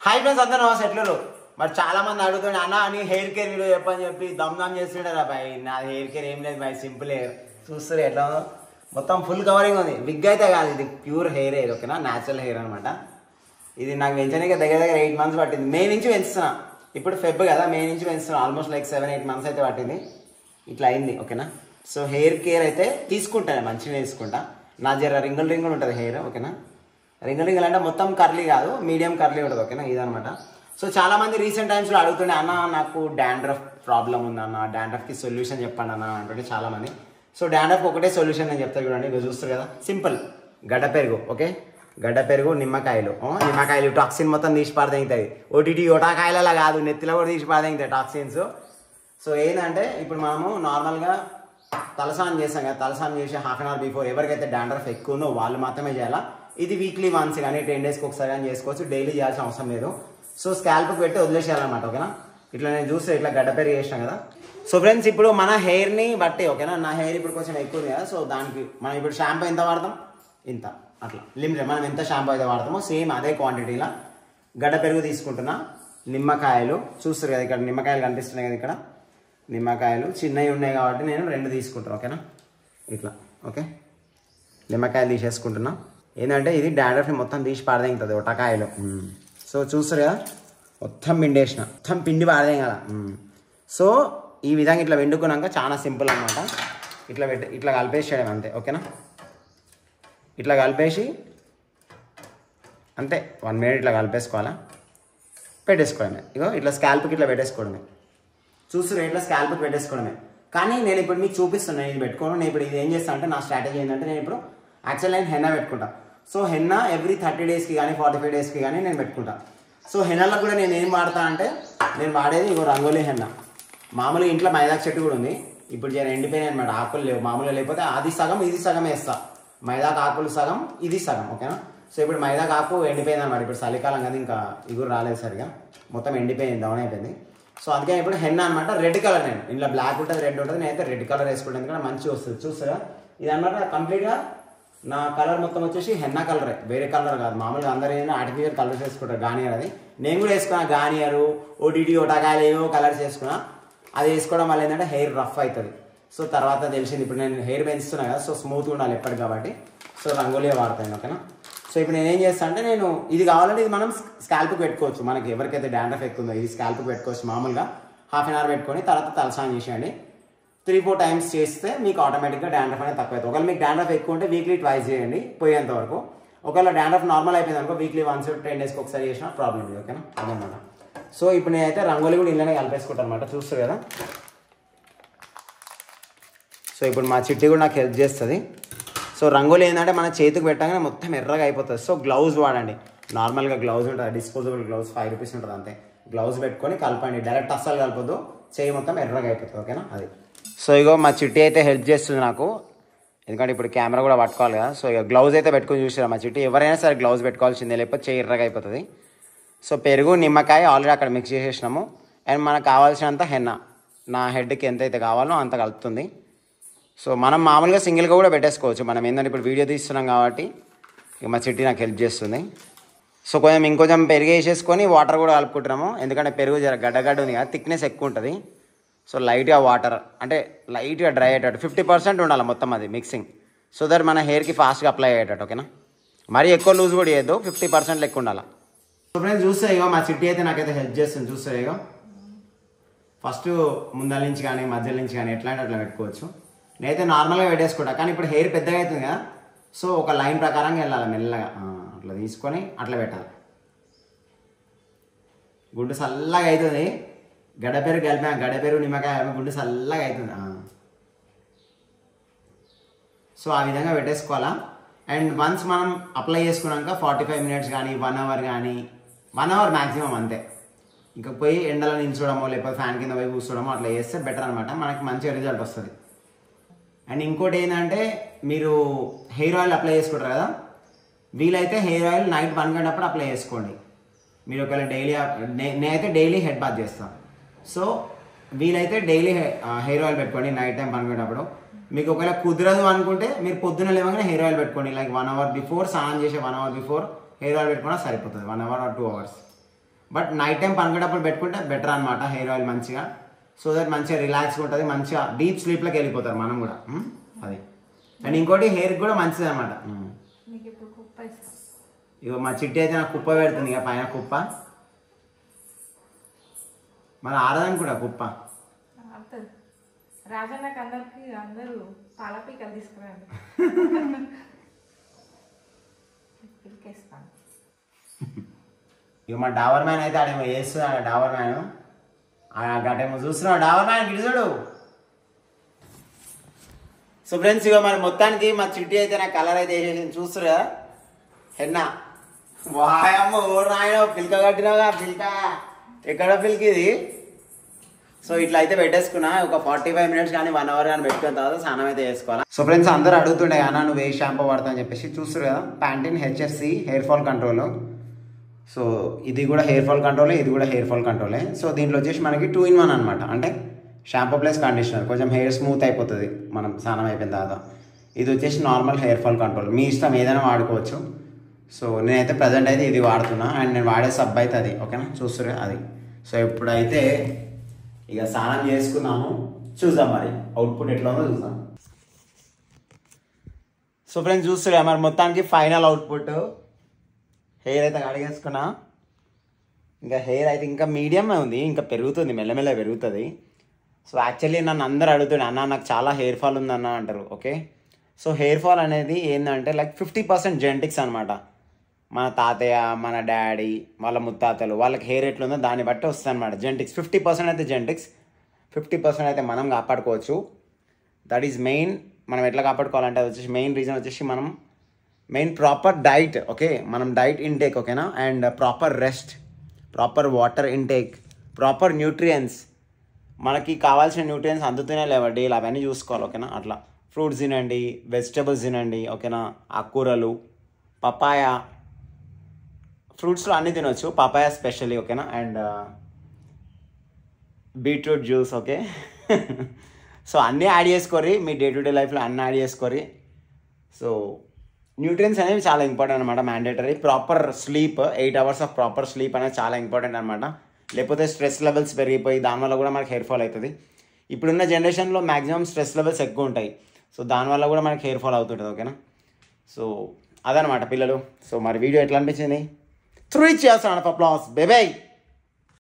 Hi friends అందరూ నమస్తే ఎట్లరు మరి చాలా మంది అడుగుతుండే అన్న నీ హెయిర్ కేర్ వీడియో చెప్పని చెప్పి దమ్ చేస్తుంటారా బాయ్ నా హెయిర్ కేర్ ఏం లేదు బాయ్ సింపుల్ హెయిర్ చూస్తారు ఎట్లా మొత్తం ఫుల్ కవరింగ్ ఉంది విగ్ అయితే కాదు ఇది ప్యూర్ హెయిర్ ఓకేనా న్యాచురల్ హెయిర్ అనమాట ఇది నాకు పెంచడానికి దగ్గర 8 months పట్టింది మే నుంచి పెంచుతున్నా ఇప్పుడు ఫెబ్ కదా మే నుంచి పెంచుతున్నా ఆల్మోస్ట్ లైక్ 7-8 months అయితే పట్టింది ఇట్లా అయింది ఓకేనా సో హెయిర్ కేర్ అయితే తీసుకుంటాను మంచిగా తీసుకుంటా నా జర రింగుల్ ఉంటుంది హెయిర్ ఓకేనా రింగుల్ అంటే మొత్తం కర్లీ కాదు మీడియం కర్లీ ఉంటుంది ఓకేనా ఇదనమాట సో చాలా మంది రీసెంట్ టైమ్స్లో అడుగుతుండే అన్న నాకు డాండ్రఫ్ ప్రాబ్లం ఉందన్న డాండ్రఫ్కి సొల్యూషన్ చెప్పండి అన్న అంటే చాలా మంది సో డాండ్రఫ్ ఒకటే సొల్యూషన్ నేను చెప్తాను చూడండి ఇక చూస్తారు కదా సింపుల్ గడ్డ పెరుగు ఓకే గడ్డ పెరుగు నిమ్మకాయలు టాక్సిన్ మొత్తం తీసి పారదెంగుతాయి ఓటాకాయలలా కాదు నెత్తిలో కూడా తీసి పారదెంగుతాయి టాక్సిన్స్ సో ఏంటంటే ఇప్పుడు మనము నార్మల్గా తలస్నానం చేస్తాం కదా తలస్నానం చేసి ½ an hour బిఫోర్ ఎవరికైతే డాండ్రఫ్ ఎక్కువ ఉందో వాళ్ళు మాత్రమే చేయాలా ఇది వీక్లీ వన్స్ కానీ 10 daysకి ఒకసారి కానీ చేసుకోవచ్చు డైలీ చేయాల్సిన అవసరం లేదు సో స్కాల్ప్కి పెట్టి వదిలేసేయాలన్నమాట ఓకేనా ఇట్లా నేను చూస్తే ఇట్లా గడ్డ పెరుగు చేసినా కదా సో ఫ్రెండ్స్ ఇప్పుడు మన హెయిర్ని బట్టి ఓకేనా నా హెయిర్ ఇప్పుడు కొంచెం ఎక్కువ ఉంది కదా సో దానికి మనం ఇప్పుడు షాంపూ ఎంత వాడతాం ఇంత అట్లా లిమిటెడ్ మనం ఎంత షాంపూ అయితే వాడతామో సేమ్ అదే క్వాంటిటీలో గడ్డ పెరుగు తీసుకుంటున్నా నిమ్మకాయలు చూస్తారు కదా ఇక్కడ నిమ్మకాయలు కనిపిస్తున్నాయి కదా ఇక్కడ నిమ్మకాయలు చిన్నవి ఉన్నాయి కాబట్టి నేను 2 తీసుకుంటాను ఓకేనా ఇట్లా ఓకే నిమ్మకాయలు తీసేసుకుంటున్నా ఏంటంటే ఇది డాండ్రఫ్ని మొత్తం తీసి పారదెంగుతుంది ఒటకాయలు సో చూస్తారు కదా మొత్తం పిండి పారదేం కదా సో ఈ విధంగా ఇట్లా వెండుకున్నాక చాలా సింపుల్ అనమాట ఇట్లా కలిపేసేయడం అంతే ఓకేనా ఇట్లా కలిపేసి అంతే 1 minute ఇట్లా కలిపేసుకోవాలా పెట్టేసుకోవడమే ఇగో ఇట్లా స్కాల్ప్కి ఇట్లా పెట్టేసుకోవడమే చూస్తారు ఇట్లా స్కాల్ప్కి పెట్టేసుకోవడమే కానీ నేను ఇప్పుడు మీకు చూపిస్తున్నాను ఇది పెట్టుకోను నేను ఇప్పుడు ఇది ఏం చేస్తాను అంటే నా స్ట్రాటజీ ఏంటంటే నేను ఇప్పుడు యాక్చువల్ నేను హెన్నా పెట్టుకుంటా సో హెన్నా ఎవ్రీ 30 daysకి కానీ 45 daysకి కానీ నేను పెట్టుకుంటా సో హెన్నాలో కూడా నేను ఏం వాడతా అంటే నేను వాడేది ఇగో రంగోలీ హెన్నా మామూలుగా ఇంట్లో మైదాకు చెట్టు కూడా ఉంది ఇప్పుడు ఎండిపోయినాయి అనమాట ఆకులు లేవు మామూలుగా లేకపోతే అది సగం ఇది సగం వేస్తా మైదాకు ఆకులు సగం ఇది సగం ఓకేనా సో ఇప్పుడు మైదాకు ఆకు ఎండిపోయింది అనమాట ఇప్పుడు చలికాలం కదా ఇంకా ఇగురు రాలేదు సరిగా మొత్తం ఎండిపోయింది డౌన్ అయిపోయింది సో అందుకే ఇప్పుడు హెన్నా అనమాట రెడ్ కలర్ నేను ఇంట్లో బ్లాక్ ఉంటుంది రెడ్ ఉంటుంది నేనైతే రెడ్ కలర్ వేసుకుంటాను ఎందుకంటే మంచిగా వస్తుంది చూస్తారా ఇది అనమాట కంప్లీట్గా నా కలర్ మొత్తం వచ్చేసి హెన్నా కలరే వేరే కలర్ కాదు మామూలుగా అందరూ ఏదైనా ఆర్టిఫిషియల్ కలర్స్ వేసుకుంటారు గానియర్ అది నేను కూడా వేసుకున్నా గానియరు ఒటాకాయలు ఏవో కలర్స్ వేసుకున్నా అది వేసుకోవడం వల్ల ఏంటంటే హెయిర్ రఫ్ అవుతుంది సో తర్వాత తెలిసింది ఇప్పుడు నేను హెయిర్ పెంచుతున్నా కదా సో స్మూత్గా ఉండాలి ఎప్పటికి కాబట్టి సో రంగోలీ వాడతాను ఓకేనా సో ఇప్పుడు నేను ఏం చేస్తాను అంటే నేను ఇది కావాలంటే ఇది మనం స్కాల్ప్కి పెట్టుకోవచ్చు మనకి ఎవరికైతే డాండ్రఫ్ ఎక్కువ ఉందో ఇది స్కాల్ప్కి పెట్టుకోవచ్చు మామూలుగా ½ an hour పెట్టుకొని తర్వాత తలస్నానం చేసేయండి 3-4 times చేస్తే మీకు ఆటోమేటిక్గా డాండ్రఫ్ అనేది తక్కువ అవుతుంది ఒకవేళ మీకు డాండ్రఫ్ ఎక్కువ ఉంటే వీక్లీ 2 చేయండి పోయేంత వరకు ఒకవేళ డాండ్రఫ్ నార్మల్ అయిపోయింది అనుకో వీక్లీ 1 10 daysకి ఒకసారి చేసిన ప్రాబ్లం లేదు ఓకేనా అదనమాట సో ఇప్పుడు నేనైతే రంగోలీ కూడా ఇళ్ళనే కలిపేసుకుంటాను అనమాట చూస్తారు కదా సో ఇప్పుడు మా చిట్టి కూడా నాకు హెల్ప్ చేస్తుంది సో రంగోలీ ఏంటంటే మన చేతికి పెట్టగానే మొత్తం ఎర్రగా అయిపోతుంది సో గ్లౌజ్ వాడండి నార్మల్గా గ్లౌజ్ ఉంటుంది డిస్పోజబుల్ గ్లౌజ్ 5 rupees ఉంటుంది అంతే గ్లౌజ్ పెట్టుకొని కలపండి డైరెక్ట్ అస్సలు కలపొద్దు చేయి మొత్తం ఎర్రగా అయిపోతుంది ఓకేనా అది సో ఇగో మా చిట్టి అయితే హెల్ప్ చేస్తుంది నాకు ఎందుకంటే ఇప్పుడు కెమెరా కూడా పట్టుకోవాలి కదా సో ఇక గ్లౌజ్ అయితే పెట్టుకొని చూసారా మా చిట్టి ఎవరైనా సరే గ్లౌజ్ పెట్టుకోవాల్సిందే లేకపోతే చేయి ఎర్రగా అయిపోతుంది సో పెరుగు నిమ్మకాయ ఆల్రెడీ అక్కడ మిక్స్ చేసేసినాము అండ్ మనకు కావాల్సినంత హెన్నా నా హెడ్కి ఎంతైతే కావాలో అంత కలుపుతుంది సో మనం మామూలుగా సింగిల్గా కూడా పెట్టేసుకోవచ్చు మనం ఏంటంటే ఇప్పుడు వీడియో తీస్తున్నాం కాబట్టి ఇక మా చిట్టి నాకు హెల్ప్ చేస్తుంది సో ఇంకొంచెం పెరుగు వేసేసుకొని వాటర్ కూడా కలుపుకుంటున్నాము ఎందుకంటే పెరుగు గడ్డ ఉంది కదా థిక్నెస్ ఎక్కువ ఉంటుంది సో లైట్గా వాటర్ అంటే లైట్గా డ్రై అయ్యేటట్టు 50% ఉండాలి మొత్తం అది మిక్సింగ్ సో దట్ మన హెయిర్కి ఫాస్ట్గా అప్లై అయ్యేటట్టు ఓకేనా మరీ ఎక్కువ లూజ్ కూడా చేయొద్దు 50% లెక్క ఉండాలి సో ఫ్రెండ్స్ చూస్తే ఇగో మా చిట్టి అయితే నాకైతే హెల్ప్ చేస్తుంది చూస్తే ఇగో ఫస్ట్ ముందల నుంచి కానీ మధ్యలో నుంచి కానీ ఎట్లా అంటే అట్లా పెట్టుకోవచ్చు నేనైతే నార్మల్గా పెట్టేసుకుంటా కానీ ఇప్పుడు హెయిర్ పెద్దగా అవుతుంది కదా సో ఒక లైన్ ప్రకారంగా వెళ్ళాలి మెల్లగా అట్లా తీసుకొని అట్లా పెట్టాలి గుడ్డు చల్లగా అవుతుంది గడ్డ పెరుగు కలిపా గడ్డ పెరుగు నిమ్మకాయ గుడ్డు చల్లగా అవుతుంది సో ఆ విధంగా పెట్టేసుకోవాలా అండ్ వన్స్ మనం అప్లై చేసుకున్నాక 45 minutes కానీ 1 hour కానీ 1 hour మ్యాక్సిమం అంతే ఇంకా పోయి ఎండలో నిల్చోవడమో లేకపోతే ఫ్యాన్ కింద పోయి కూర్చోవడమో అట్లా చేస్తే బెటర్ అనమాట మనకి మంచిగా రిజల్ట్ వస్తుంది అండ్ ఇంకోటి ఏంటంటే మీరు హెయిర్ ఆయిల్ అప్లై చేసుకుంటారు కదా వీలైతే హెయిర్ ఆయిల్ నైట్ 1 గంటప్పుడు అప్లై చేసుకోండి మీరు ఒకవేళ డైలీ నేనైతే డైలీ హెడ్ బాత్ చేస్తాను సో వీలైతే డైలీ హెయిర్ ఆయిల్ పెట్టుకోండి నైట్ టైం 1 గంటప్పుడు మీకు ఒకవేళ కుదరదు అనుకుంటే మీరు పొద్దున లేవగానే హెయిర్ ఆయిల్ పెట్టుకోండి లైక్ 1 hour బిఫోర్ స్నానం చేసే 1 hour బిఫోర్ హెయిర్ ఆయిల్ పెట్టుకున్నా సరిపోతుంది 1 hour or 2 hours but night time పనుకునేటప్పుడు పెట్టుకుంటే బెటర్ అనమాట హెయిర్ ఆయిల్ మంచిగా. సో దట్ మంచిగా రిలాక్స్గా ఉంటుంది, మంచిగా డీప్ స్లీప్లోకి వెళ్ళిపోతారు మనం కూడా. అది అండ్ ఇంకోటి హెయిర్ కూడా మంచిది అనమాట. ఇక మా చిట్టి అయితే నాకు కుప్ప పెడుతుంది, ఇక పైన కుప్ప మన ఆరదని కూడా కుప్ప. రాజన్నకి అందరూ పాలపీకలు తీసుకురండి. ఇక మా డాబర్ మ్యాన్ అయితే ఆడేమో చేస్తున్నాడు. డాబర్ మ్యాన్ గటేమో చూస్తున్నాడు. డాబర్ మ్యాన్ గిడిచాడు. సో ఫ్రెండ్స్ ఇక మరి మొత్తానికి మా చిట్టి అయితే నా కలర్ అయితే వేసేసింది చూస్తురా. హెన్న వాయమ్మ ఓ నాయన పిల్క కట్టినావుగా. పిల్క ఎక్కడ పిల్క ఇది? సో ఇట్లా అయితే పెట్టేసుకున్నా. ఒక 45 మినిట్స్ కానీ 1 అవర్ కానీ పెట్టుకున్న తర్వాత స్నానం అయితే చేసుకోవాలి. సో ఫ్రెండ్స్ అందరూ అడుగుతుండే అన్న నువ్వు ఏ షాంపూ వాడతా అని చెప్పేసి. చూస్తారు కదా Pantene HFC hair fall control. So ఇది కూడా హెయిర్ ఫాల్ కంట్రోలే, ఇది కూడా హెయిర్ ఫాల్ కంట్రోలే. సో దీంట్లో వచ్చేసి మనకి 2 in 1 అనమాట. అంటే షాంపూ ప్లస్ కండిషనర్, కొంచెం హెయిర్ స్మూత్ అయిపోతుంది మనం స్నానం అయిపోయిన తర్వాత. ఇది వచ్చేసి నార్మల్ హెయిర్ ఫాల్ కంట్రోల్, మీ ఇష్టం ఏదైనా వాడుకోవచ్చు. సో నేనైతే ప్రజెంట్ అయితే ఇది వాడుతున్నా అండ్ నేను వాడే సబ్ అయితే అది. ఓకేనా చూస్తురే అది. సో ఇప్పుడైతే ఇక స్నానం చేసుకున్నాము, చూద్దాం మరి అవుట్పుట్ ఎట్లా ఉందో చూద్దాం. సో ఫ్రెండ్స్ చూస్తురే మరి మొత్తానికి ఫైనల్ అవుట్పుట్. హెయిర్ అయితే కడిగేసుకున్నా. ఇంకా హెయిర్ అయితే ఇంకా మీడియం ఉంది, ఇంకా పెరుగుతుంది, మెల్లమెల్ల పెరుగుతుంది. సో యాక్చువల్లీ నన్ను అందరు అడుగుతుండే అన్న నాకు చాలా హెయిర్ ఫాల్ ఉందన్న అంటారు. ఓకే సో హెయిర్ ఫాల్ అనేది ఏంటంటే లైక్ 50% జెనెటిక్స్ అనమాట. మన తాతయ్య, మన డాడీ, వాళ్ళ ముత్తాతలు వాళ్ళకి హెయిర్ ఎట్లుందో దాన్ని బట్టి వస్తుంది అనమాట జెనెటిక్స్. 50% అయితే జెనెటిక్స్, 50% అయితే మనం కాపాడుకోవచ్చు. That is main. మనం ఎట్లా కాపాడుకోవాలంటే అది వచ్చేసి మెయిన్ రీజన్ వచ్చేసి మనం మెయిన్ ప్రాపర్ డైట్. ఓకే మనం డైట్ ఇంటేక్ ఓకేనా, and proper rest, proper water intake, proper nutrients. మనకి కావాల్సిన న్యూట్రియన్స్ అందుతూనే లేవా డైలీ, అవన్నీ చూసుకోవాలి. ఓకేనా అట్లా ఫ్రూట్స్ తినండి, వెజిటబుల్స్ తినండి. ఓకేనా ఆకుకూరలు, పపాయ, ఫ్రూట్స్లో అన్నీ తినొచ్చు, పపాయ స్పెషల్లీ. ఓకేనా and beetroot juice. Okay so అన్నీ యాడ్ చేసుకోరి మీ డే టు డే లైఫ్లో, అన్నీ యాడ్ చేసుకోరి. సో న్యూట్రియన్స్ అనేవి చాలా ఇంపార్టెంట్ అనమాట, mandatory. Proper sleep, 8 hours of proper sleep అనేది చాలా ఇంపార్టెంట్ అనమాట. లేకపోతే స్ట్రెస్ లెవెల్స్ పెరిగిపోయి దానివల్ల కూడా మనకి హెయిర్ ఫాల్ అవుతుంది. ఇప్పుడున్న జనరేషన్లో మ్యాక్సిమం స్ట్రెస్ లెవెల్స్ ఎక్కువ ఉంటాయి. సో దానివల్ల కూడా మనకి హెయిర్ ఫాల్ అవుతుంటుంది. ఓకేనా సో అదనమాట పిల్లలు. సో మరి వీడియో ఎట్లా అనిపించింది? 3 cheers round of applause, baby.